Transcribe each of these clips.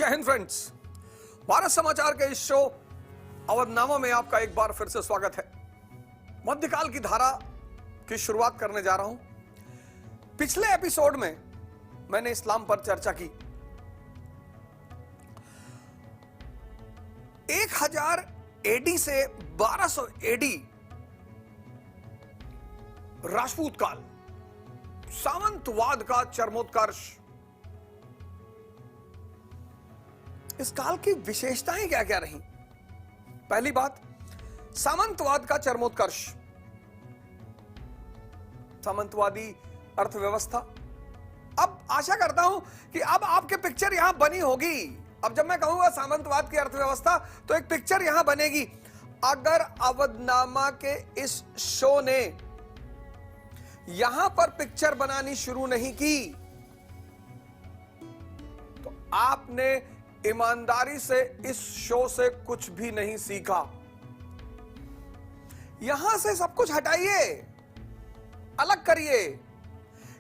जय हिंद फ्रेंड्स। भारत समाचार के इस शो अवधनामा में आपका एक बार फिर से स्वागत है। मध्यकाल की धारा की शुरुआत करने जा रहा हूं। पिछले एपिसोड में मैंने इस्लाम पर चर्चा की। 1000 एडी से 1200 एडी राजपूत काल, सामंतवाद का चरमोत्कर्ष। इस काल की विशेषताएं क्या क्या रही? पहली बात, सामंतवाद का चरमोत्कर्ष। सामंतवादी अर्थव्यवस्था। अब आशा करता हूं कि अब आपके पिक्चर यहां बनी होगी। अब जब मैं कहूंगा सामंतवाद की अर्थव्यवस्था तो एक पिक्चर यहां बनेगी। अगर अवधनामा के इस शो ने यहां पर पिक्चर बनानी शुरू नहीं की तो आपने ईमानदारी से इस शो से कुछ भी नहीं सीखा। यहां से सब कुछ हटाइए, अलग करिए,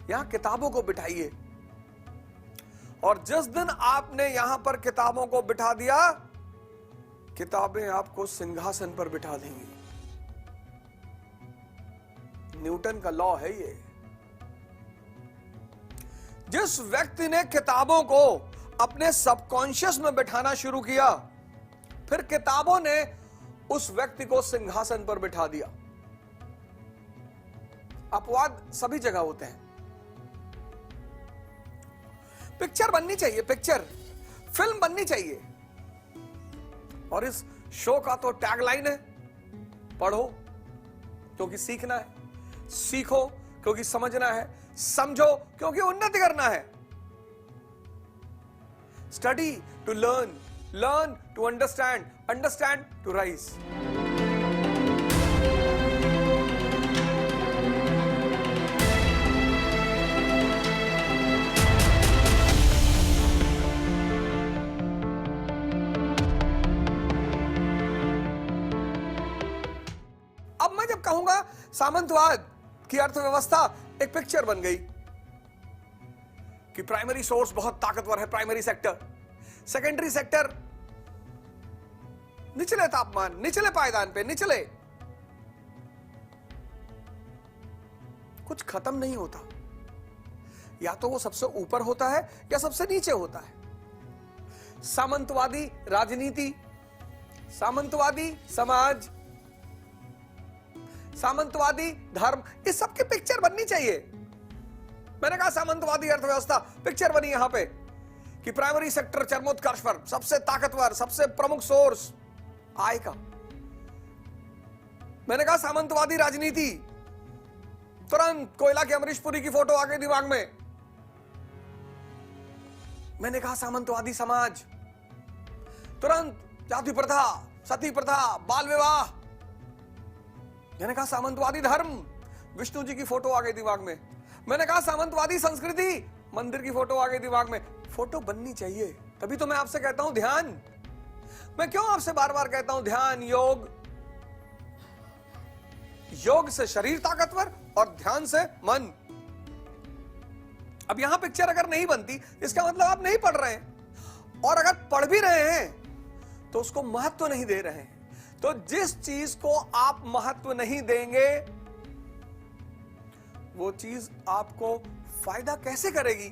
यहां किताबों को बिठाइए। और जिस दिन आपने यहां पर किताबों को बिठा दिया, किताबें आपको सिंहासन पर बिठा देंगी। न्यूटन का लॉ है ये। जिस व्यक्ति ने किताबों को अपने सबकॉन्शियस में बिठाना शुरू किया, फिर किताबों ने उस व्यक्ति को सिंहासन पर बिठा दिया। अपवाद सभी जगह होते हैं। पिक्चर बननी चाहिए, पिक्चर फिल्म बननी चाहिए। और इस शो का तो टैगलाइन है, पढ़ो क्योंकि सीखना है, सीखो क्योंकि समझना है, समझो क्योंकि उन्नति करना है। Study to learn, learn to understand, understand to rise. अब मैं जब कहूंगा सामंतवाद की अर्थव्यवस्था एक पिक्चर बन गई कि प्राइमरी सोर्स बहुत ताकतवर है, प्राइमरी सेक्टर, सेकेंडरी सेक्टर निचले तापमान, निचले पायदान पे, निचले। कुछ खत्म नहीं होता, या तो वो सबसे ऊपर होता है या सबसे नीचे होता है। सामंतवादी राजनीति, सामंतवादी समाज, सामंतवादी धर्म, इस सब की पिक्चर बननी चाहिए। मैंने कहा सामंतवादी अर्थव्यवस्था, पिक्चर बनी यहां पे कि प्राइमरी सेक्टर चरमोत्कर्ष पर, सबसे ताकतवर, सबसे प्रमुख सोर्स आय का। मैंने कहा सामंतवादी राजनीति, तुरंत कोयला की अमरीश पुरी की फोटो आ गई दिमाग में। मैंने कहा सामंतवादी समाज, तुरंत जाति प्रथा, सती प्रथा, बाल विवाह। मैंने कहा सामंतवादी धर्म, विष्णु जी की फोटो आ गई दिमाग में। मैंने कहा सामंतवादी संस्कृति, मंदिर की फोटो आ गई दिमाग में। फोटो बननी चाहिए। तभी तो मैं आपसे कहता हूं ध्यान। मैं क्यों आपसे बार बार कहता हूं ध्यान, योग। योग से शरीर ताकतवर और ध्यान से मन। अब यहां पिक्चर अगर नहीं बनती, इसका मतलब आप नहीं पढ़ रहे हैं, और अगर पढ़ भी रहे हैं तो उसको महत्व नहीं दे रहे हैं। तो जिस चीज को आप महत्व नहीं देंगे, वो चीज आपको फायदा कैसे करेगी?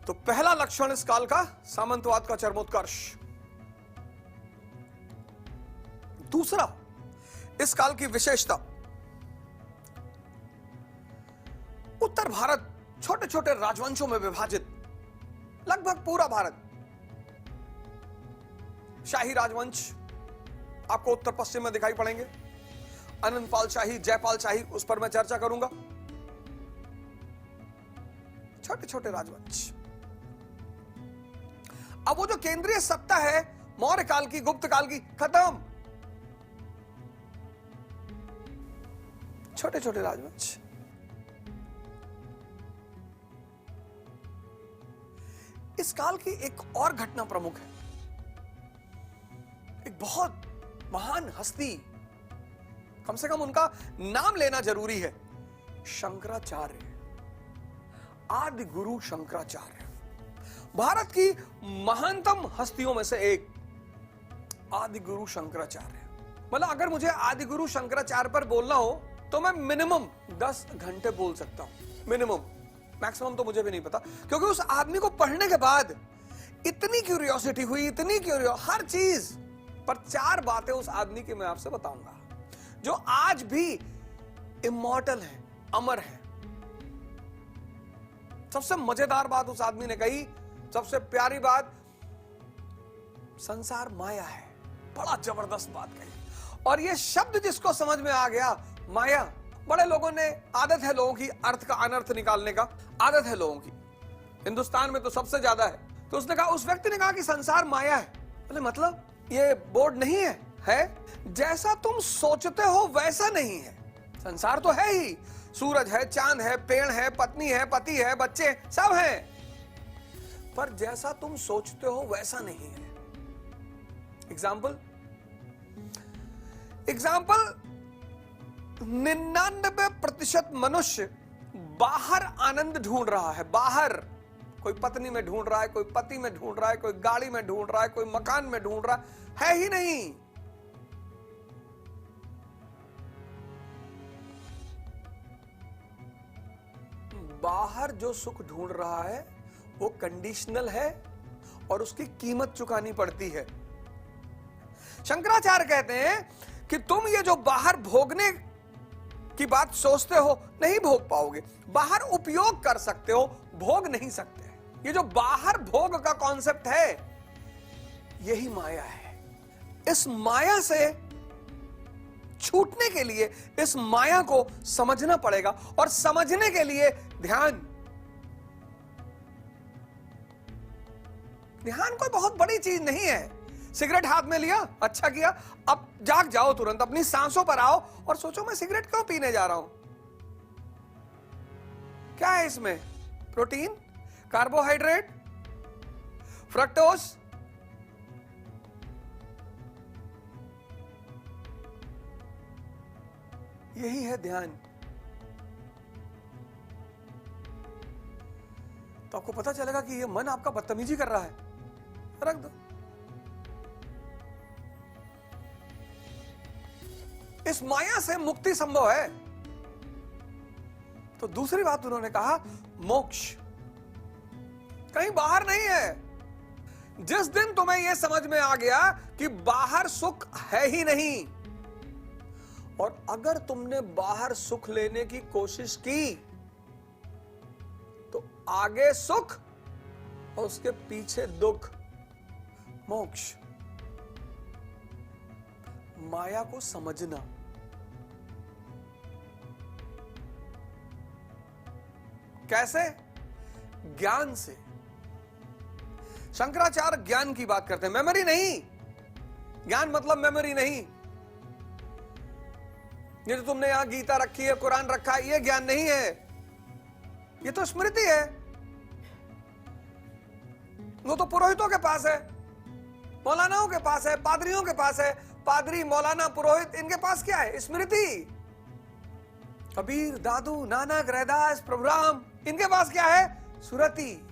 तो पहला लक्षण इस काल का सामंतवाद का चरमोत्कर्ष। दूसरा, इस काल की विशेषता, उत्तर भारत छोटे छोटे राजवंशों में विभाजित, लगभग पूरा भारत। शाही राजवंश आपको उत्तर पश्चिम में दिखाई पड़ेंगे। अनंतपाल शाही, जयपाल शाही, उस पर मैं चर्चा करूंगा। छोटे छोटे राजवंश। अब वो जो केंद्रीय सत्ता है मौर्य काल की, गुप्त काल की, खत्म। छोटे छोटे राजवंश। इस काल की एक और घटना प्रमुख है। एक बहुत महान हस्ती, कम से कम उनका नाम लेना जरूरी है, शंकराचार्य। आदि गुरु शंकराचार्य, भारत की महानतम हस्तियों में से एक आदि गुरु शंकराचार्य। मतलब अगर मुझे आदि गुरु शंकराचार्य पर बोलना हो तो मैं मिनिमम 10 घंटे बोल सकता हूं, मिनिमम, मैक्सिमम तो मुझे भी नहीं पता, क्योंकि उस आदमी को पढ़ने के बाद इतनी क्यूरियोसिटी हुई, इतनी हर चीज पर 4 बातें उस आदमी की मैं आपसे बताऊंगा जो आज भी इमॉर्टल है, अमर है। सबसे मजेदार बात उस आदमी ने कही, सबसे प्यारी बात, संसार माया है। बड़ा जबरदस्त बात कही। और ये शब्द जिसको समझ में आ गया, माया, बड़े लोगों ने, आदत है लोगों की अर्थ का अनर्थ निकालने का, आदत है लोगों की, हिंदुस्तान में तो सबसे ज्यादा है। तो उसने कहा, उस व्यक्ति ने कहा कि संसार माया है। बोले मतलब ये बोर्ड नहीं है? है, जैसा तुम सोचते हो वैसा नहीं है। संसार तो है ही, सूरज है, चांद है, पेड़ है, पत्नी है, पति है, बच्चे सब हैं, पर जैसा तुम सोचते हो वैसा नहीं है। एग्जाम्पल 99% मनुष्य बाहर आनंद ढूंढ रहा है, बाहर। कोई पत्नी में ढूंढ रहा है, कोई पति में ढूंढ रहा है, कोई गाड़ी में ढूंढ रहा है, कोई मकान में ढूंढ रहा है ही नहीं। बाहर जो सुख ढूंढ रहा है वो कंडीशनल है और उसकी कीमत चुकानी पड़ती है। शंकराचार्य कहते हैं कि तुम ये जो बाहर भोगने की बात सोचते हो, नहीं भोग पाओगे। बाहर उपयोग कर सकते हो, भोग नहीं सकते। ये जो बाहर भोग का कॉन्सेप्ट है, यही माया है। इस माया से छूटने के लिए इस माया को समझना पड़ेगा, और समझने के लिए ध्यान कोई बहुत बड़ी चीज नहीं है। सिगरेट हाथ में लिया, अच्छा किया, अब जाग जाओ, तुरंत अपनी सांसों पर आओ और सोचो मैं सिगरेट क्यों पीने जा रहा हूं। क्या है इसमें? प्रोटीन, कार्बोहाइड्रेट, फ्रक्टोज, यही है ध्यान। तो आपको पता चलेगा कि ये मन आपका बदतमीजी कर रहा है, रख दो। इस माया से मुक्ति संभव है। तो दूसरी बात उन्होंने कहा, मोक्ष कहीं बाहर नहीं है। जिस दिन तुम्हें यह समझ में आ गया कि बाहर सुख है ही नहीं, और अगर तुमने बाहर सुख लेने की कोशिश की तो आगे सुख और उसके पीछे दुख, मोक्ष। माया को समझना, कैसे? ज्ञान से। शंकराचार्य ज्ञान की बात करते हैं, मेमोरी नहीं। ज्ञान मतलब मेमोरी नहीं। ये तो तुमने यहां गीता रखी है, कुरान रखा है, ये ज्ञान नहीं है, ये तो स्मृति है। वो तो पुरोहितों के पास है, मौलानाओं के पास है, पादरियों के पास है। पादरी, मौलाना, पुरोहित, इनके पास क्या है? स्मृति। कबीर, दादू, नानक, रैदास, प्रभुराम, इनके पास क्या है? सुरति।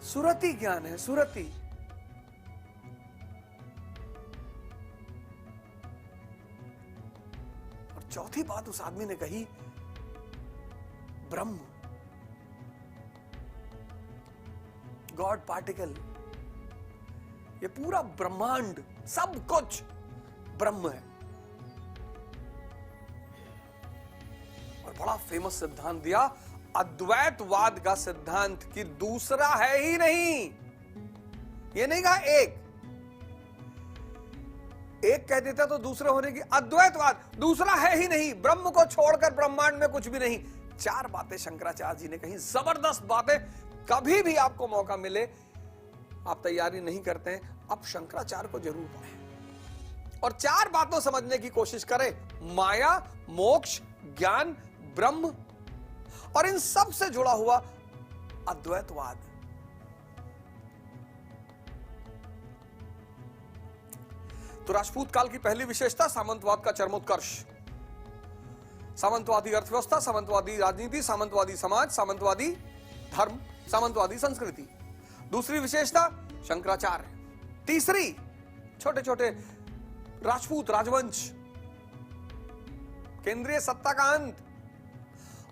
सुरति ज्ञान है, सुरति। और चौथी बात उस आदमी ने कही, ब्रह्म, गॉड पार्टिकल। ये पूरा ब्रह्मांड, सब कुछ ब्रह्म है। और बड़ा फेमस सिद्धांत दिया, अद्वैतवाद का सिद्धांत, कि दूसरा है ही नहीं। ये नहीं कहा एक कह देता तो दूसरे होने की, अद्वैतवाद, दूसरा है ही नहीं, ब्रह्म को छोड़कर ब्रह्मांड में कुछ भी नहीं। 4 बातें शंकराचार्य जी ने कही, जबरदस्त बातें। कभी भी आपको मौका मिले, आप तैयारी नहीं करते हैं, अब शंकराचार्य को जरूर पढ़ें और 4 बातों समझने की कोशिश करें। माया, मोक्ष, ज्ञान, ब्रह्म, और इन सब से जुड़ा हुआ अद्वैतवाद। तो राजपूत काल की पहली विशेषता, सामंतवाद का चरमोत्कर्ष। सामंतवादी अर्थव्यवस्था, सामंतवादी राजनीति, सामंतवादी समाज, सामंतवादी धर्म, सामंतवादी संस्कृति। दूसरी विशेषता शंकराचार्य। तीसरी छोटे छोटे राजपूत राजवंश, केंद्रीय सत्ता का अंत।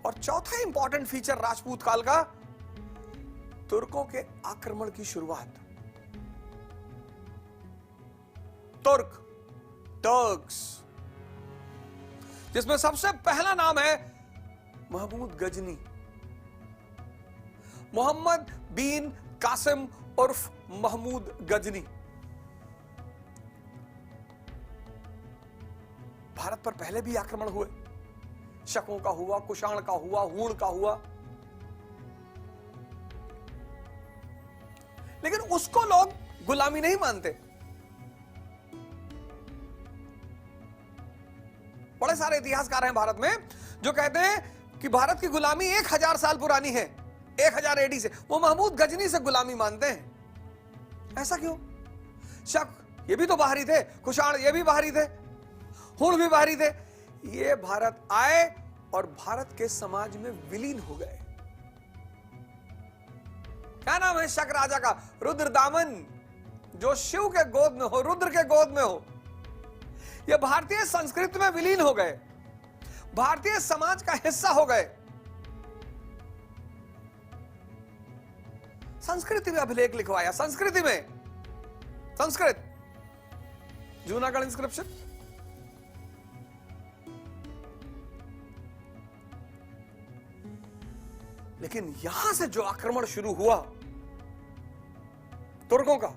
और चौथा इंपॉर्टेंट फीचर राजपूत काल का तुर्कों के आक्रमण की शुरुआत। टर्क्स, जिसमें सबसे पहला नाम है महमूद गजनी, मोहम्मद बिन कासिम उर्फ महमूद गजनी। भारत पर पहले भी आक्रमण हुए, शकों का हुआ, कुषाण का हुआ, हूण का हुआ, लेकिन उसको लोग गुलामी नहीं मानते। बड़े सारे इतिहासकार हैं भारत में जो कहते हैं कि भारत की गुलामी 1000 साल पुरानी है, 1000 एडी से। वो महमूद गजनी से गुलामी मानते हैं। ऐसा क्यों? शक ये भी तो बाहरी थे, कुषाण ये भी बाहरी थे, हूण भी बाहरी थे। ये भारत आए और भारत के समाज में विलीन हो गए। क्या नाम है शक राजा का? रुद्रदामन, जो शिव के गोद में हो, रुद्र के गोद में हो। ये भारतीय संस्कृति में विलीन हो गए, भारतीय समाज का हिस्सा हो गए। संस्कृति में अभिलेख लिखवाया, संस्कृति में, संस्कृत, जूनागढ़ इंस्क्रिप्शन। लेकिन यहां से जो आक्रमण शुरू हुआ तुर्कों का,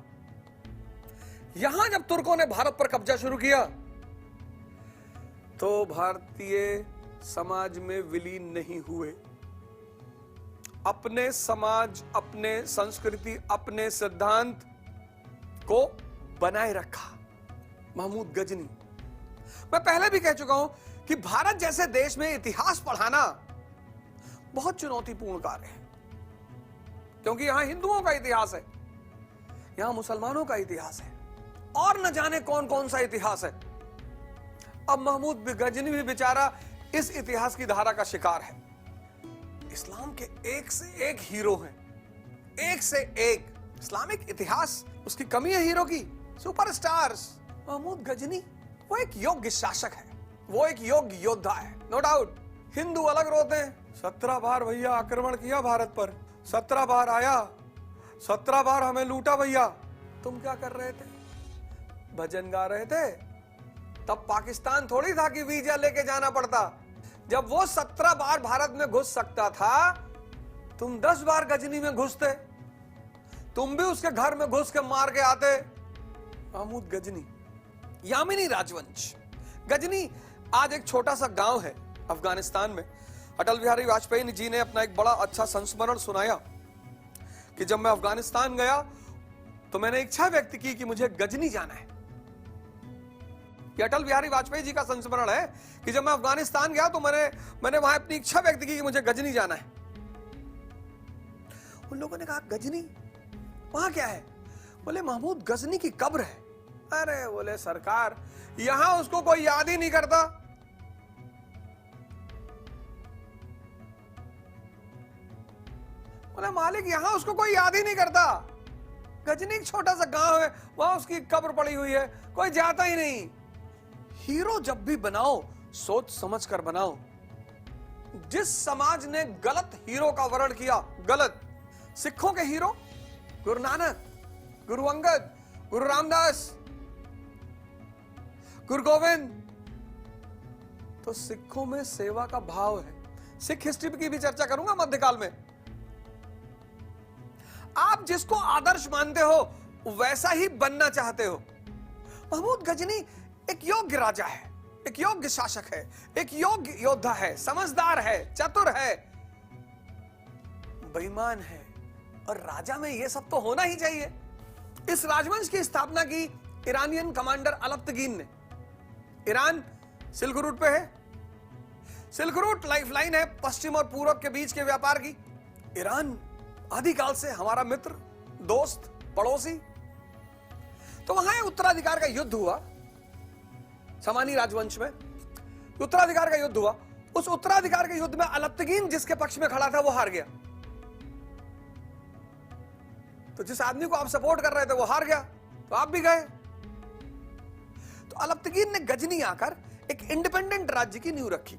यहां जब तुर्कों ने भारत पर कब्जा शुरू किया तो भारतीय समाज में विलीन नहीं हुए। अपने समाज, अपने संस्कृति, अपने सिद्धांत को बनाए रखा महमूद गजनी। मैं पहले भी कह चुका हूं कि भारत जैसे देश में इतिहास पढ़ाना बहुत चुनौतीपूर्ण कार्य है, क्योंकि यहां हिंदुओं का इतिहास है, यहां मुसलमानों का इतिहास है, और न जाने कौन कौन सा इतिहास है। अब महमूद गजनी भी बेचारा इस इतिहास की धारा का शिकार है। इस्लाम के एक से एक हीरो हैं, एक से एक। इस्लामिक इतिहास, उसकी कमी है हीरो की, सुपरस्टार्स। महमूद गजनी वो एक योग्य शासक है, वो एक योग्य योद्धा है, नो डाउट। हिंदू अलग रोते हैं, 17 बार भैया आक्रमण किया भारत पर, 17 बार आया, 17 बार हमें लूटा भैया। तुम क्या कर रहे थे? भजन गा रहे थे। तब पाकिस्तान थोड़ी था कि वीजा लेके जाना पड़ता। जब वो 17 बार भारत में घुस सकता था, तुम 10 बार गजनी में घुसते, तुम भी उसके घर में घुस के मार के आते। महमूद गजनी, यामिनी राजवंश। गजनी आज एक छोटा सा गांव है अफगानिस्तान में। अटल बिहारी वाजपेयी जी ने अपना एक बड़ा अच्छा संस्मरण सुनाया कि जब मैं अफगानिस्तान गया तो मैंने इच्छा व्यक्त की कि मुझे गजनी जाना है। ये अटल बिहारी वाजपेयी जी का संस्मरण है कि जब मैं अफगानिस्तान गया तो मैंने वहां अपनी इच्छा व्यक्त की कि मुझे गजनी जाना है। उन लोगों ने कहा गजनी वहां क्या है? बोले महमूद गजनी की कब्र है। अरे बोले सरकार, यहां उसको कोई याद ही नहीं करता। बोले मालिक, यहां उसको कोई याद ही नहीं करता। गजनी एक छोटा सा गांव है, वहां उसकी कब्र पड़ी हुई है, कोई जाता ही नहीं। हीरो जब भी बनाओ, सोच समझ कर बनाओ। जिस समाज ने गलत हीरो का वर्ण किया, गलत, सिखों के हीरो गुरु नानक, गुरु अंगद, गुरु रामदास, गुरु गोविंद, तो सिखों में सेवा का भाव है। सिख हिस्ट्री की भी चर्चा करूंगा मध्यकाल में। आप जिसको आदर्श मानते हो वैसा ही बनना चाहते हो। महमूद गजनी एक योग्य राजा है, एक योग्य शासक है, एक योग्य योद्धा है, समझदार है, चतुर है, बेईमान है, और राजा में यह सब तो होना ही चाहिए। इस राजवंश की स्थापना की ईरानियन कमांडर अलप्तगीन ने। ईरान सिल्क रूट पे है। सिल्क रूट लाइफलाइन है पश्चिम और पूर्व के बीच के व्यापार की। ईरान आदिकाल से हमारा मित्र, दोस्त, पड़ोसी। तो वहां उत्तराधिकार का युद्ध हुआ। समानी राजवंश में उत्तराधिकार का युद्ध हुआ। उस उत्तराधिकार के युद्ध में अलप्तगीन जिसके पक्ष में खड़ा था वो हार गया। तो जिस आदमी को आप सपोर्ट कर रहे थे वो हार गया, तो आप भी गए। तो अलप्तगीन ने गजनी आकर एक इंडिपेंडेंट राज्य की नींव रखी।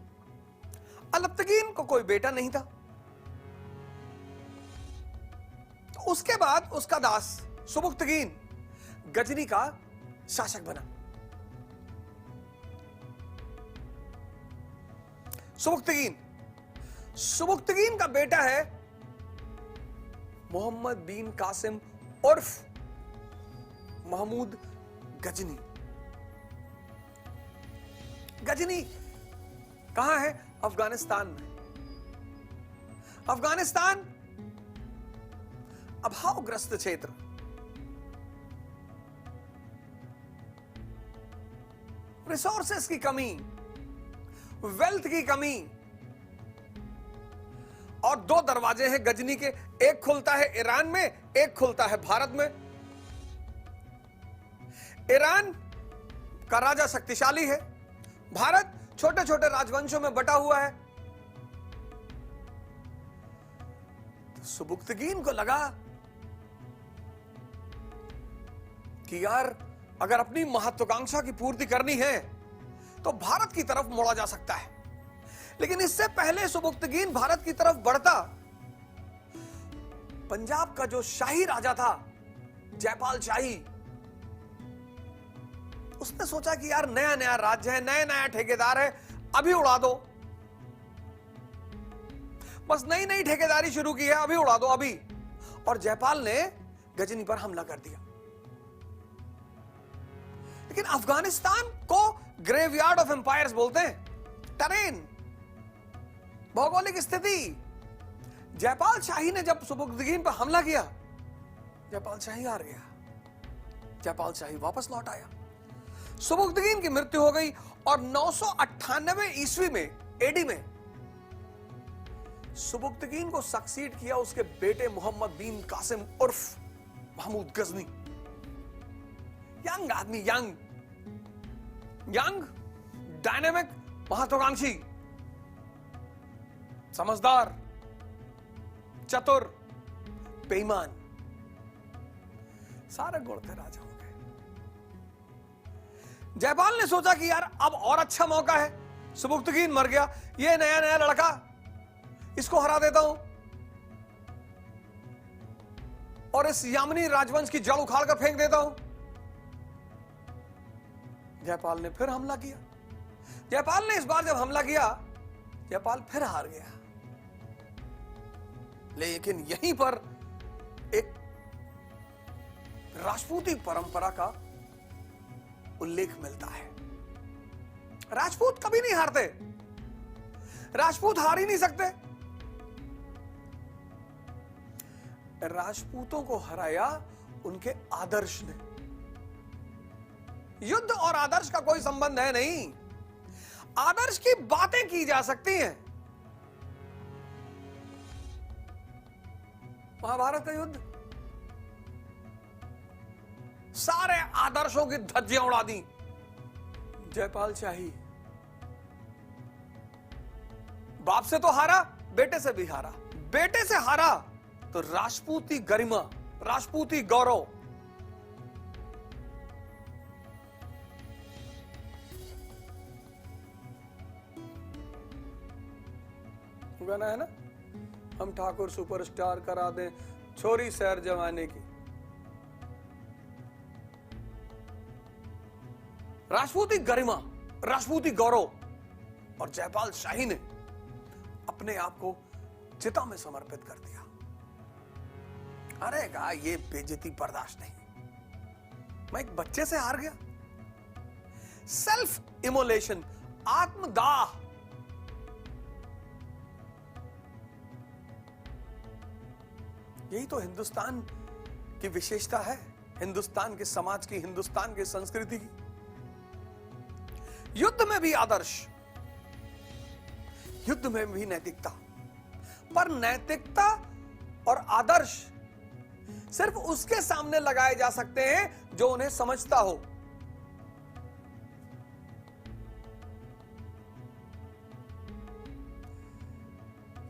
अलप्तगीन को कोई बेटा नहीं था। तो उसके बाद उसका दास सुबुक्तगीन गजनी का शासक बना। सुबुक्तगीन का बेटा है मोहम्मद बिन कासिम उर्फ महमूद गजनी। गजनी कहां है? अफगानिस्तान में। अफगानिस्तान अभावग्रस्त क्षेत्र, रिसोर्सेस की कमी, वेल्थ की कमी, और दो दरवाजे हैं गजनी के, एक खुलता है ईरान में, एक खुलता है भारत में। ईरान का राजा शक्तिशाली है, भारत छोटे छोटे राजवंशों में बटा हुआ है। तो सुबुक्तगीन को लगा कि यार अगर अपनी महत्वाकांक्षा की पूर्ति करनी है तो भारत की तरफ मुड़ा जा सकता है। लेकिन इससे पहले सुबुक्तगीन भारत की तरफ बढ़ता, पंजाब का जो शाही राजा था जयपाल शाही, उसने सोचा कि यार नया नया राज्य है, नया नया ठेकेदार है, अभी उड़ा दो। बस नई नई ठेकेदारी शुरू की है, अभी उड़ा दो अभी। और जयपाल ने गजनी पर हमला कर दिया। लेकिन अफगानिस्तान को ग्रेवयार्ड ऑफ एम्पायर्स बोलते हैं। टरेन, भौगोलिक स्थिति। जयपाल शाही ने जब सुबुक्तगीन पर हमला किया, जयपाल शाही हार गया। जयपाल शाही वापस लौट आया। सुबुक्तगीन की मृत्यु हो गई और 998 ईस्वी में, एडी में, सुबुक्तगीन को सक्सीड किया उसके बेटे मोहम्मद बिन कासिम उर्फ महमूद गजनी। यंग आदमी, यंग डायनेमिक, महत्वाकांक्षी, समझदार, चतुर, बेईमान, सारे गुण थे राजाओं के। जयपाल ने सोचा कि यार अब और अच्छा मौका है, सुबुक्तगीन मर गया, ये नया नया लड़का, इसको हरा देता हूं और इस यामनी राजवंश की जड़ उखाड़ कर फेंक देता हूं। जयपाल ने फिर हमला किया। जयपाल ने इस बार जब हमला किया, जयपाल फिर हार गया। लेकिन यहीं पर एक राजपूती परंपरा का उल्लेख मिलता है। राजपूत कभी नहीं हारते, राजपूत हार ही नहीं सकते। राजपूतों को हराया उनके आदर्श ने। युद्ध और आदर्श का कोई संबंध है नहीं। आदर्श की बातें की जा सकती हैं। महाभारत का युद्ध, सारे आदर्शों की धज्जियां उड़ा दी जयपाल शाही। बाप से तो हारा, बेटे से भी हारा। बेटे से हारा तो राजपूती गरिमा, राजपूती गौरव। गाना है ना, हम ठाकुर सुपरस्टार करा दें छोरी सैर जमाने की। राजपूती गरिमा, राजपूती गौरव। और जयपाल शाही ने अपने आप को चिता में समर्पित कर दिया। अरे कहा ये बेइज्जती बर्दाश्त नहीं, मैं एक बच्चे से हार गया। सेल्फ इमोलेशन, आत्मदाह। यही तो हिंदुस्तान की विशेषता है, हिंदुस्तान के समाज की, हिंदुस्तान की संस्कृति की। युद्ध में भी आदर्श, युद्ध में भी नैतिकता। पर नैतिकता और आदर्श सिर्फ उसके सामने लगाए जा सकते हैं जो उन्हें समझता हो।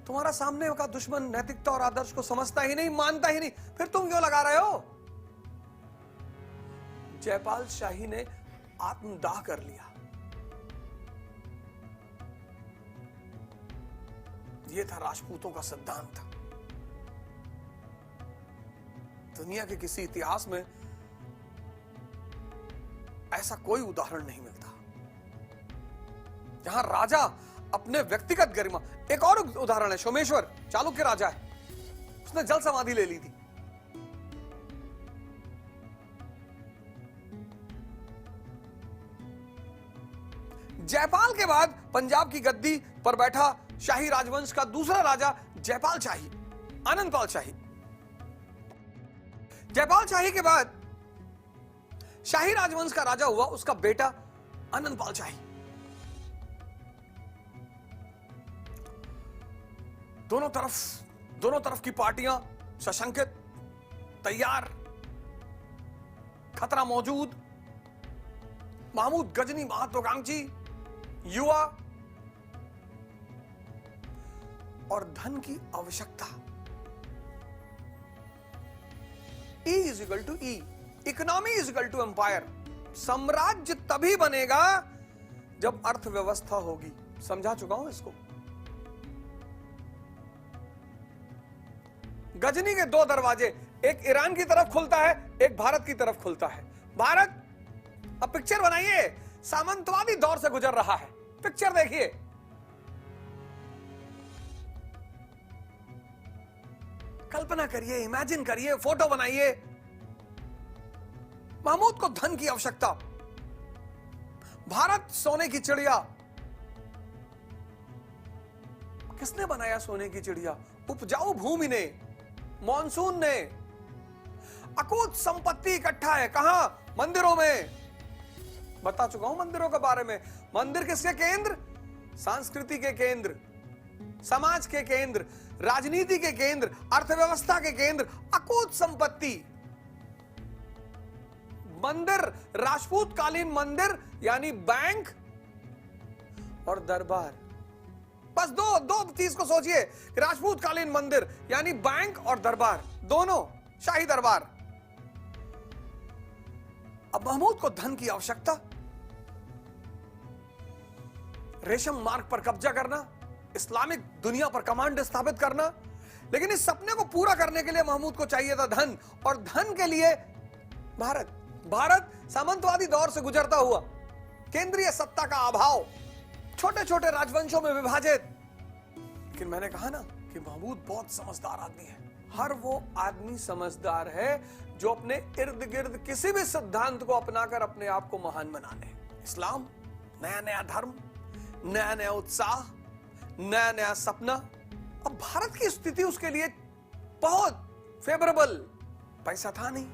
तुम्हारा सामने का दुश्मन नैतिकता और आदर्श को समझता ही नहीं, मानता ही नहीं, फिर तुम क्यों लगा रहे हो? जयपाल शाही ने आत्मदाह कर लिया। यह था राजपूतों का सिद्धांत। दुनिया के किसी इतिहास में ऐसा कोई उदाहरण नहीं मिलता जहां राजा अपने व्यक्तिगत गरिमा। एक और उदाहरण है, सोमेश्वर चालुक्य राजा है, उसने जल समाधि ले ली थी। जयपाल के बाद पंजाब की गद्दी पर बैठा शाही राजवंश का दूसरा राजा जयपाल शाही, आनंदपाल शाही। जयपाल शाही के बाद शाही राजवंश का राजा हुआ उसका बेटा आनंदपाल शाही। दोनों तरफ की पार्टियां सशंकित, तैयार, खतरा मौजूद। महमूद गजनी महत्वाकांक्षी, युवा और धन की आवश्यकता। E is equal to E, economy is equal to empire. साम्राज्य तभी बनेगा जब अर्थव्यवस्था होगी। समझा चुका हूं इसको। गजनी के दो दरवाजे, एक ईरान की तरफ खुलता है, एक भारत की तरफ खुलता है। भारत, अब पिक्चर बनाइए, सामंतवादी दौर से गुजर रहा है। पिक्चर देखिए, कल्पना करिए, इमेजिन करिए, फोटो बनाइए। महमूद को धन की आवश्यकता, भारत सोने की चिड़िया। किसने बनाया सोने की चिड़िया? उपजाऊ भूमि ने, मॉनसून ने। अकूत संपत्ति इकट्ठा है, कहां? मंदिरों में। बता चुका हूं मंदिरों के बारे में। मंदिर किसके केंद्र? संस्कृति के केंद्र, समाज के केंद्र, राजनीति के केंद्र, अर्थव्यवस्था के केंद्र। अकूत संपत्ति। मंदिर, राजपूत कालीन मंदिर यानी बैंक और दरबार। बस दो चीज को सोचिए, राजपूत कालीन मंदिर यानी बैंक और दरबार, दोनों शाही दरबार। अब महमूद को धन की आवश्यकता, रेशम मार्ग पर कब्जा करना, इस्लामिक दुनिया पर कमांड स्थापित करना। लेकिन इस सपने को पूरा करने के लिए महमूद को चाहिए था धन, और धन के लिए भारत सामंतवादी दौर से गुजरता हुआ, केंद्रीय सत्ता का अभाव, छोटे छोटे राजवंशों में विभाजित। लेकिन मैंने कहा ना कि महमूद बहुत समझदार आदमी है। हर वो आदमी समझदार है जो अपने इर्द गिर्द किसी भी सिद्धांत को अपनाकर अपने आप को महान बना ले। इस्लाम, नया नया धर्म, नया नया उत्साह, नया नया सपना। अब भारत की स्थिति उसके लिए बहुत फेवरेबल। पैसा था नहीं,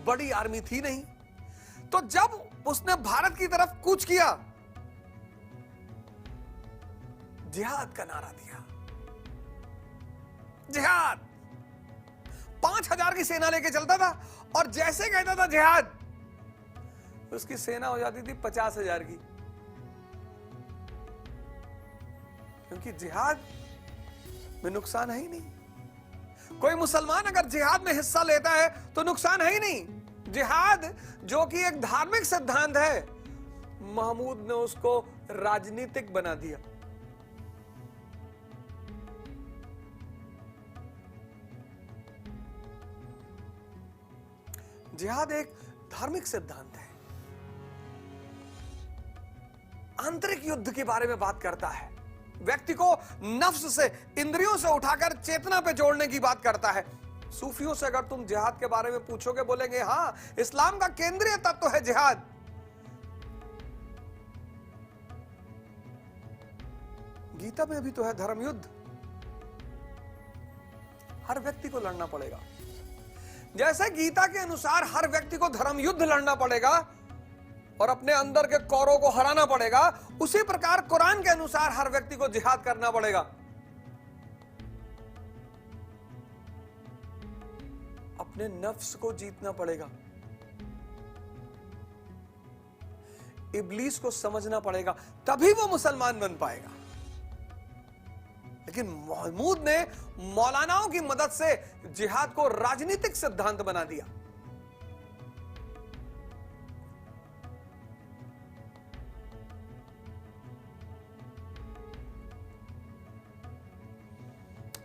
बड़ी आर्मी थी नहीं, तो जब उसने भारत की तरफ कूच किया, जिहाद का नारा दिया। जिहाद, 5000 की सेना लेके चलता था, और जैसे कहता था जिहाद, उसकी सेना हो जाती थी 50,000 की। क्योंकि जिहाद में नुकसान है ही नहीं। कोई मुसलमान अगर जिहाद में हिस्सा लेता है तो नुकसान है ही नहीं। जिहाद जो कि एक धार्मिक सिद्धांत है, महमूद ने उसको राजनीतिक बना दिया। जिहाद एक धार्मिक सिद्धांत है, आंतरिक युद्ध के बारे में बात करता है, व्यक्ति को नफ्स से, इंद्रियों से उठाकर चेतना पे जोड़ने की बात करता है। सूफियों से अगर तुम जिहाद के बारे में पूछोगे, बोलेंगे हां, इस्लाम का केंद्रीय तत्व है जिहाद। गीता में भी तो है धर्म युद्ध। हर व्यक्ति को लड़ना पड़ेगा। जैसे गीता के अनुसार हर व्यक्ति को धर्म युद्ध लड़ना पड़ेगा और अपने अंदर के कौरों को हराना पड़ेगा, उसी प्रकार कुरान के अनुसार हर व्यक्ति को जिहाद करना पड़ेगा। अपने नफ्स को जीतना पड़ेगा, इब्लीस को समझना पड़ेगा, तभी वो मुसलमान बन पाएगा। लेकिन महमूद ने मौलानाओं की मदद से जिहाद को राजनीतिक सिद्धांत बना दिया।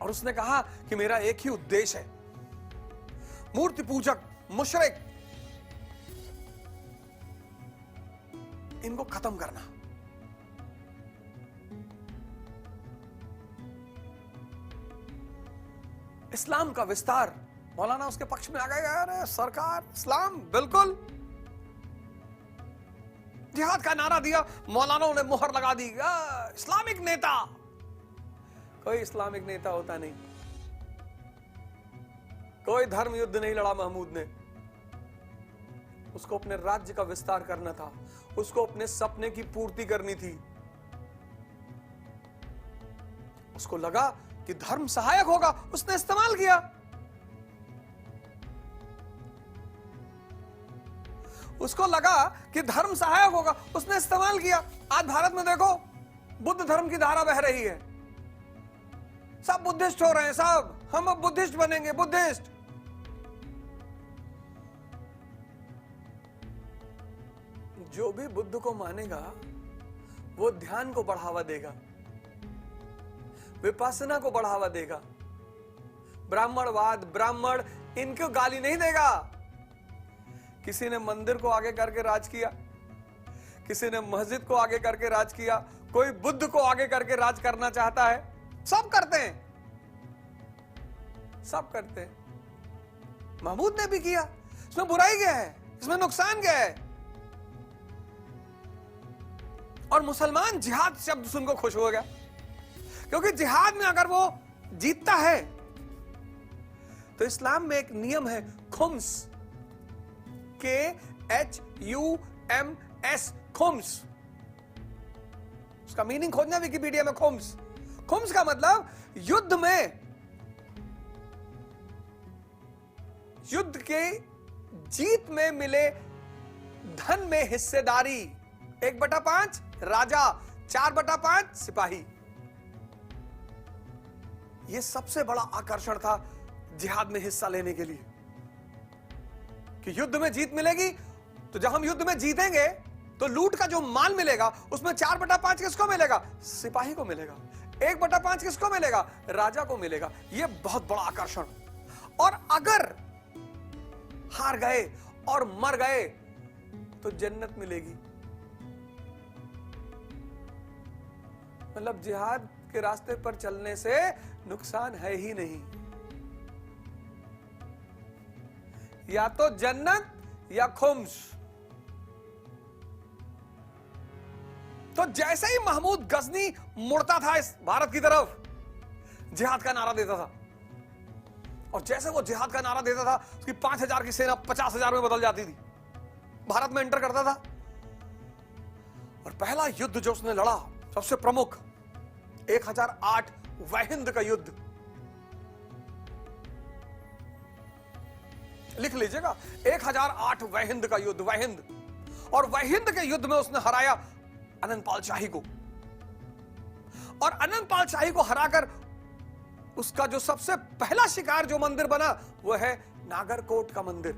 और उसने कहा कि मेरा एक ही उद्देश्य है, मूर्ति पूजक, मुशरिक, इनको खत्म करना। इस्लाम का विस्तार, मौलाना उसके पक्ष में आ गए। अरे सरकार, इस्लाम बिल्कुल। जिहाद का नारा दिया, मौलानाओं ने मुहर लगा दी, इस्लामिक नेता। कोई इस्लामिक नेता होता नहीं, कोई धर्म युद्ध नहीं लड़ा महमूद ने। उसको अपने राज्य का विस्तार करना था, उसको अपने सपने की पूर्ति करनी थी। उसको लगा कि धर्म सहायक होगा, उसने इस्तेमाल किया। उसको लगा कि धर्म सहायक होगा, उसने इस्तेमाल किया। आज भारत में देखो, बुद्ध धर्म की धारा बह रही है, सब बुद्धिस्ट हो रहे हैं, सब हम अब बुद्धिस्ट बनेंगे, बुद्धिस्ट। जो भी बुद्ध को मानेगा वो ध्यान को बढ़ावा देगा, विपස්සना को बढ़ावा देगा, ब्राह्मणवाद, ब्राह्मण, इनको गाली नहीं देगा। किसी ने मंदिर को आगे करके राज किया, किसी ने मस्जिद को आगे करके राज किया, कोई बुद्ध को आगे करके राज करना चाहता है। सब करते हैं, सब करते हैं। महमूद ने भी किया। इसमें बुराई क्या है, इसमें नुकसान क्या है? और मुसलमान जिहाद शब्द सुनकर खुश हो गया, क्योंकि जिहाद में अगर वो जीतता है तो इस्लाम में एक नियम है, खुम्स, KHUMS, खुम्स। उसका मीनिंग खोजना विकिपीडिया में, खुम्स। खुम्स का मतलब युद्ध में, युद्ध के जीत में मिले धन में हिस्सेदारी। 1/5 राजा, 4/5 सिपाही। यह सबसे बड़ा आकर्षण था जिहाद में हिस्सा लेने के लिए, कि युद्ध में जीत मिलेगी, तो जब हम युद्ध में जीतेंगे तो लूट का जो माल मिलेगा उसमें 4/5 किसको मिलेगा? सिपाही को मिलेगा। 1/5 किसको मिलेगा? राजा को मिलेगा। यह बहुत बड़ा आकर्षण। और अगर हार गए और मर गए तो जन्नत मिलेगी। मतलब जिहाद के रास्ते पर चलने से नुकसान है ही नहीं, या तो जन्नत या खुम्स। तो जैसे ही महमूद गजनी मुड़ता था इस भारत की तरफ, जिहाद का नारा देता था, और जैसे वो जिहाद का नारा देता था उसकी 5,000 की सेना 50,000 में बदल जाती थी, भारत में एंटर करता था। और पहला युद्ध जो उसने लड़ा, सबसे प्रमुख, 1008 वहिंद का युद्ध। लिख लीजिएगा, 1008 वहिंद का युद्ध, वहिंद। और वहिंद के युद्ध में उसने हराया अनंतपाल शाही को। और अनंतपाल शाही को हराकर उसका जो सबसे पहला शिकार जो मंदिर बना वो है नागरकोट का मंदिर।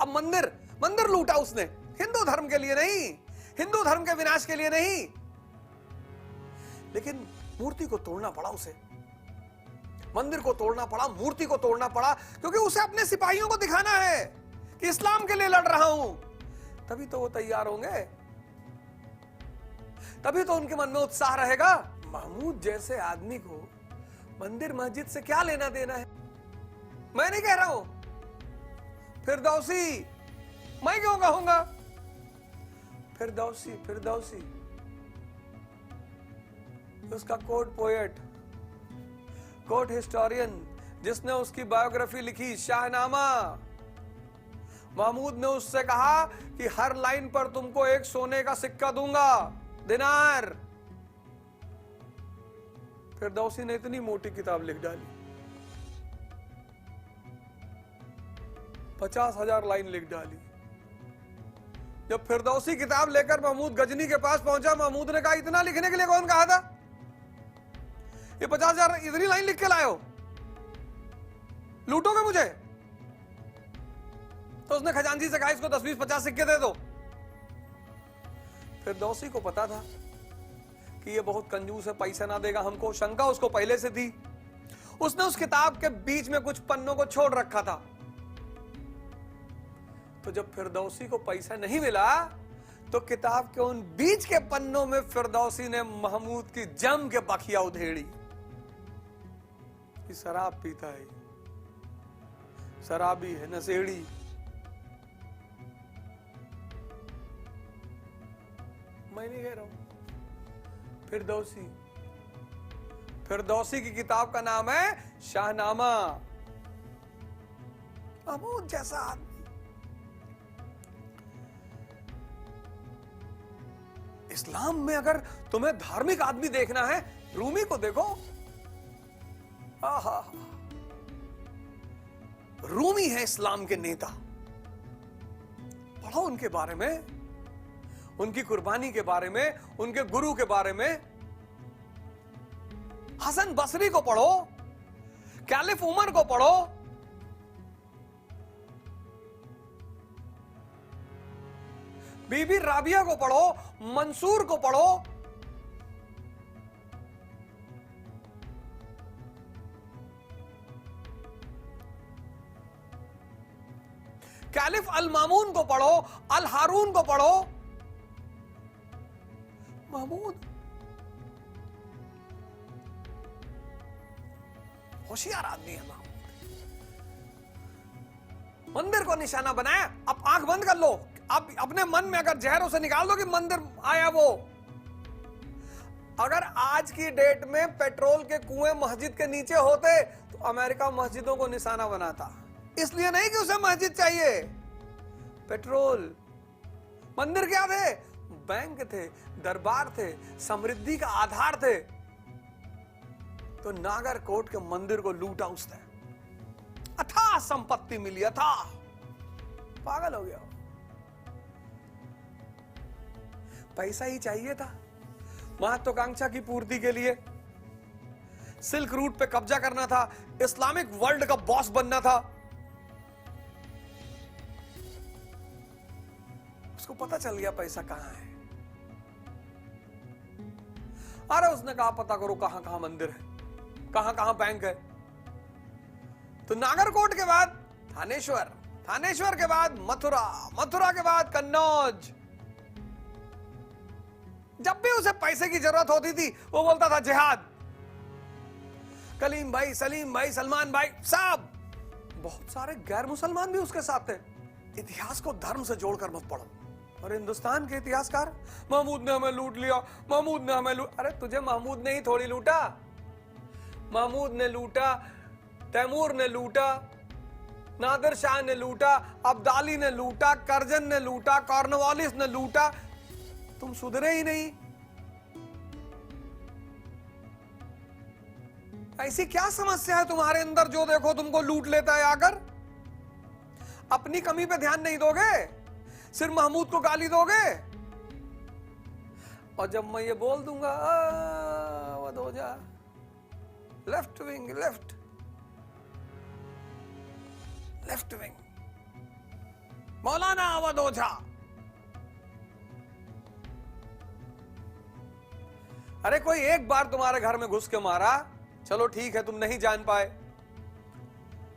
अब मंदिर लूटा उसने, हिंदू धर्म के लिए नहीं, हिंदू धर्म के विनाश के लिए नहीं, लेकिन मूर्ति को तोड़ना पड़ा उसे। मंदिर को तोड़ना पड़ा, मूर्ति को तोड़ना पड़ा, क्योंकि उसे अपने सिपाहियों को दिखाना है कि इस्लाम के लिए लड़ रहा हूं। तभी तो वो तैयार होंगे, तभी तो उनके मन में उत्साह रहेगा। महमूद जैसे आदमी को मंदिर मस्जिद से क्या लेना देना है? मैं नहीं कह रहा हूं, फिरदौसी, मैं क्यों कहूंगा? फिरदौसी, फिरदौसी उसका कोर्ट पोएट, कोर्ट हिस्टोरियन, जिसने उसकी बायोग्राफी लिखी, शाहनामा। महमूद ने उससे कहा कि हर लाइन पर तुमको एक सोने का सिक्का दूंगा, दिनार। फिरदौसी ने इतनी मोटी किताब लिख डाली, 50,000 लाइन लिख डाली। जब फिरदौसी किताब लेकर महमूद गजनी के पास पहुंचा, महमूद ने कहा, इतना लिखने के लिए कौन कहा था? ये 50,000 इतनी लाइन लिख के लाए हो, लूटोगे मुझे? तो उसने खजांची से कहा इसको 10, 20, 50 सिक्के दे दो। फिरदौसी को पता था कि ये बहुत कंजूस है, पैसा ना देगा हमको। शंका उसको पहले से थी। उसने उस किताब के बीच में कुछ पन्नों को छोड़ रखा था। तो जब फिरदौसी को पैसा नहीं मिला तो किताब के उन बीच के पन्नों में फिरदौसी ने महमूद की जम के बखिया उधेड़ी कि शराब पीता है, शराबी है, नशेड़ी। मैं नहीं कह रहा हूं, फिरदौसी की किताब का नाम है शाहनामा। महमूद जैसा आदमी, इस्लाम में अगर तुम्हें धार्मिक आदमी देखना है, रूमी को देखो। आहा, रूमी है इस्लाम के नेता। पढ़ो उनके बारे में, उनकी कुर्बानी के बारे में, उनके गुरु के बारे में। हसन बसरी को पढ़ो, कैलिफ उमर को पढ़ो। बीबी राबिया को पढ़ो, मंसूर को पढ़ो। कैलिफ अल मामून को पढ़ो, अल हारून को पढ़ो। महमूद होशियार आदमी है। महमूद मंदिर को निशाना बनाया। अब आंख बंद कर लो, अब अपने मन में अगर जहरों से निकाल दो कि मंदिर आया वो। अगर आज की डेट में पेट्रोल के कुएं मस्जिद के नीचे होते तो अमेरिका मस्जिदों को निशाना बनाता। इसलिए नहीं कि उसे मस्जिद चाहिए, पेट्रोल। मंदिर क्या थे? बैंक थे, दरबार थे, समृद्धि का आधार थे। तो नागरकोट के मंदिर को लूटा उसने, अथाह संपत्ति मिली, अथाह। पागल हो गया, पैसा ही चाहिए था महत्वाकांक्षा की पूर्ति के लिए। सिल्क रूट पे कब्जा करना था, इस्लामिक वर्ल्ड का बॉस बनना था। उसको पता चल गया पैसा कहां है। अरे उसने कहा पता करो कहां कहां मंदिर है, कहां कहां बैंक है। तो नागरकोट के बाद थानेश्वर, थानेश्वर के बाद मथुरा, मथुरा के बाद कन्नौज। जब भी उसे पैसे की जरूरत होती थी वो बोलता था जिहाद। कलीम भाई, सलीम भाई, सलमान भाई, साहब बहुत सारे गैर मुसलमान भी उसके साथ थे। इतिहास को धर्म से जोड़कर मत पढ़ो। और हिंदुस्तान के इतिहासकार, महमूद ने हमें लूट लिया, महमूद ने हमें लूट। अरे तुझे महमूद ने ही थोड़ी लूटा, महमूद ने लूटा, तैमूर ने लूटा, नादिर शाह ने लूटा, अब्दाली ने लूटा, करजन ने लूटा, कॉर्नवालिस ने लूटा। तुम सुधरे ही नहीं। ऐसी क्या समस्या है तुम्हारे अंदर जो देखो तुमको लूट लेता है आकर? अपनी कमी पे ध्यान नहीं दोगे, सिर्फ महमूद को गाली दोगे। और जब मैं ये बोल दूंगा वध हो जा, लेफ्ट विंग, लेफ्ट विंग, मौलाना अवध ओझा। अरे कोई एक बार तुम्हारे घर में घुस के मारा, चलो ठीक है तुम नहीं जान पाए,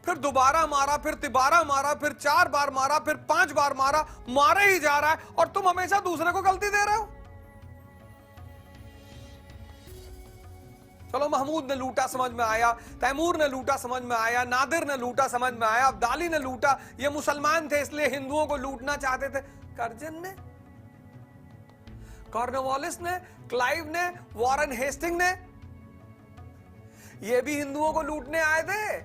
फिर दोबारा मारा, फिर तिबारा मारा, फिर 4 बार मारा, फिर 5 बार मारा, मारे ही जा रहा है और तुम हमेशा दूसरे को गलती दे रहे हो। चलो महमूद ने लूटा समझ में आया, तैमूर ने लूटा समझ में आया, नादिर ने लूटा समझ में आया, अब्दाली ने लूटा, ये मुसलमान थे इसलिए हिंदुओं को लूटना चाहते थे। करजन ने, कॉर्नवालिस ने, क्लाइव ने, वॉरेन हेस्टिंग ने, ये भी हिंदुओं को लूटने आए थे।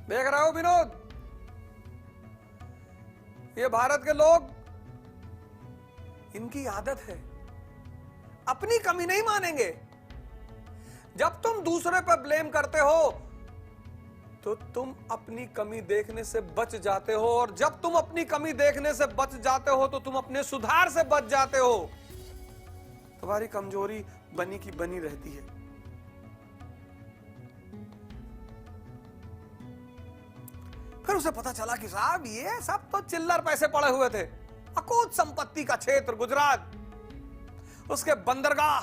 देख रहे हो विनोद, ये भारत के लोग, इनकी आदत है, अपनी कमी नहीं मानेंगे। जब तुम दूसरे पर ब्लेम करते हो तो तुम अपनी कमी देखने से बच जाते हो, और जब तुम अपनी कमी देखने से बच जाते हो तो तुम अपने सुधार से बच जाते हो। तुम्हारी कमजोरी बनी की बनी रहती है। फिर उसे पता चला कि साहब ये सब तो चिल्लर पैसे पड़े हुए थे। अकूत संपत्ति का क्षेत्र गुजरात, उसके बंदरगाह,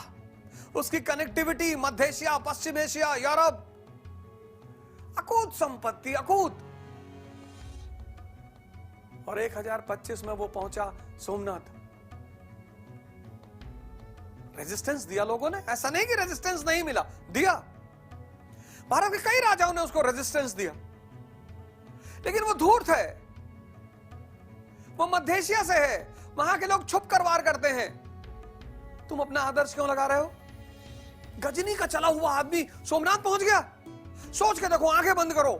उसकी कनेक्टिविटी मध्य एशिया, पश्चिम एशिया, यूरोप, अकूत संपत्ति, अकूत। और 1025 में वो पहुंचा सोमनाथ। रेजिस्टेंस दिया लोगों ने, ऐसा नहीं कि रेजिस्टेंस नहीं मिला, दिया। भारत के कई राजाओं ने उसको रेजिस्टेंस दिया, लेकिन वो धूर्त है, वो मध्य एशिया से है, वहां के लोग छुप कर वार करते हैं। तुम अपना आदर्श क्यों लगा रहे हो? गजनी का चला हुआ आदमी सोमनाथ पहुंच गया। सोच के देखो, आंखें बंद करो।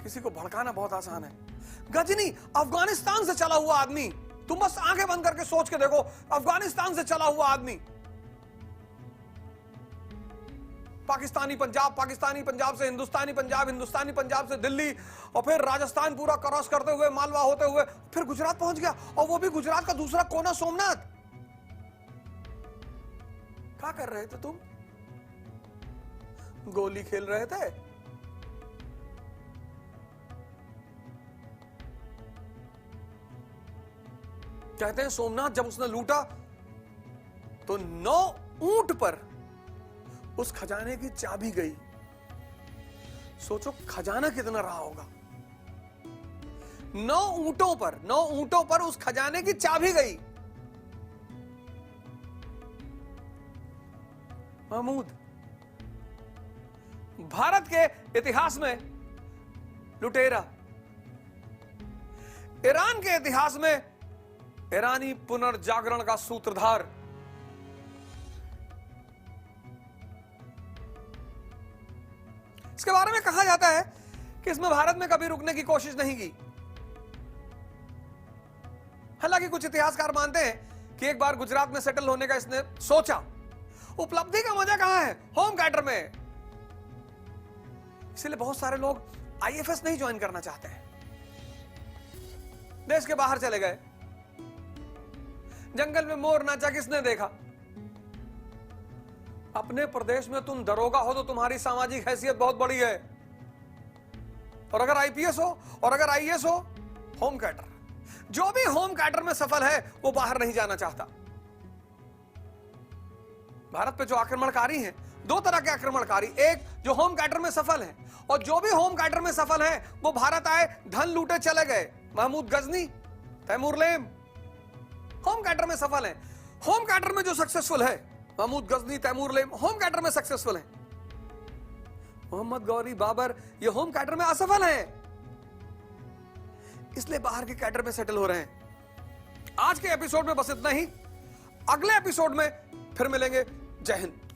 किसी को भड़काना बहुत आसान है। गजनी अफगानिस्तान से चला हुआ आदमी, तुम बस आंखें बंद करके सोच के देखो, अफगानिस्तान से चला हुआ आदमी, पाकिस्तानी पंजाब से हिंदुस्तानी पंजाब, हिंदुस्तानी पंजाब से दिल्ली, और फिर राजस्थान पूरा क्रॉस करते हुए, मालवा होते हुए फिर गुजरात पहुंच गया, और वो भी गुजरात का दूसरा कोना सोमनाथ। क्या कर रहे थे तुम? गोली खेल रहे थे। कहते हैं सोमनाथ जब उसने लूटा तो 9 ऊंट पर उस खजाने की चाबी गई। सोचो खजाना कितना रहा होगा। 9 ऊंटों पर उस खजाने की चाबी गई। महमूद, भारत के इतिहास में लुटेरा, ईरान के इतिहास में ईरानी पुनर्जागरण का सूत्रधार, इसके बारे में कहा जाता है कि इसमें भारत में कभी रुकने की कोशिश नहीं की। हालांकि कुछ इतिहासकार मानते हैं कि एक बार गुजरात में सेटल होने का इसने सोचा। उपलब्धि का मजा कहां है? होम क्वार्टर में। इसलिए बहुत सारे लोग आईएफएस नहीं ज्वाइन करना चाहते हैं, देश के बाहर चले गए। जंगल में मोर नाचा किसने देखा? अपने प्रदेश में तुम दरोगा हो तो तुम्हारी सामाजिक हैसियत बहुत बड़ी है, और अगर आईपीएस हो और अगर आईएएस हो, होम क्वार्टर। जो भी होम क्वार्टर में सफल है वो बाहर नहीं जाना चाहता। भारत पे जो आक्रमणकारी हैं, 2 तरह के आक्रमणकारी, एक जो होम क्वार्टर में सफल हैं, और जो भी होम क्वार्टर में सफल हैं वो भारत आए, धन लूटे चले गए। महमूद गजनी, तैमूर लेम होम क्वार्टर में सफल हैं। होम क्वार्टर में जो सक्सेसफुल है, महमूद गजनी, तैमूर लेम होम क्वार्टर में सक्सेसफुल हैं। मोहम्मद गौरी, बाबर, ये होम क्वार्टर में असफल हैं, इसलिए बाहर के क्वार्टर में सेटल हो रहे हैं। आज के एपिसोड में बस इतना ही। अगले एपिसोड में फिर मिलेंगे। जय हिंद।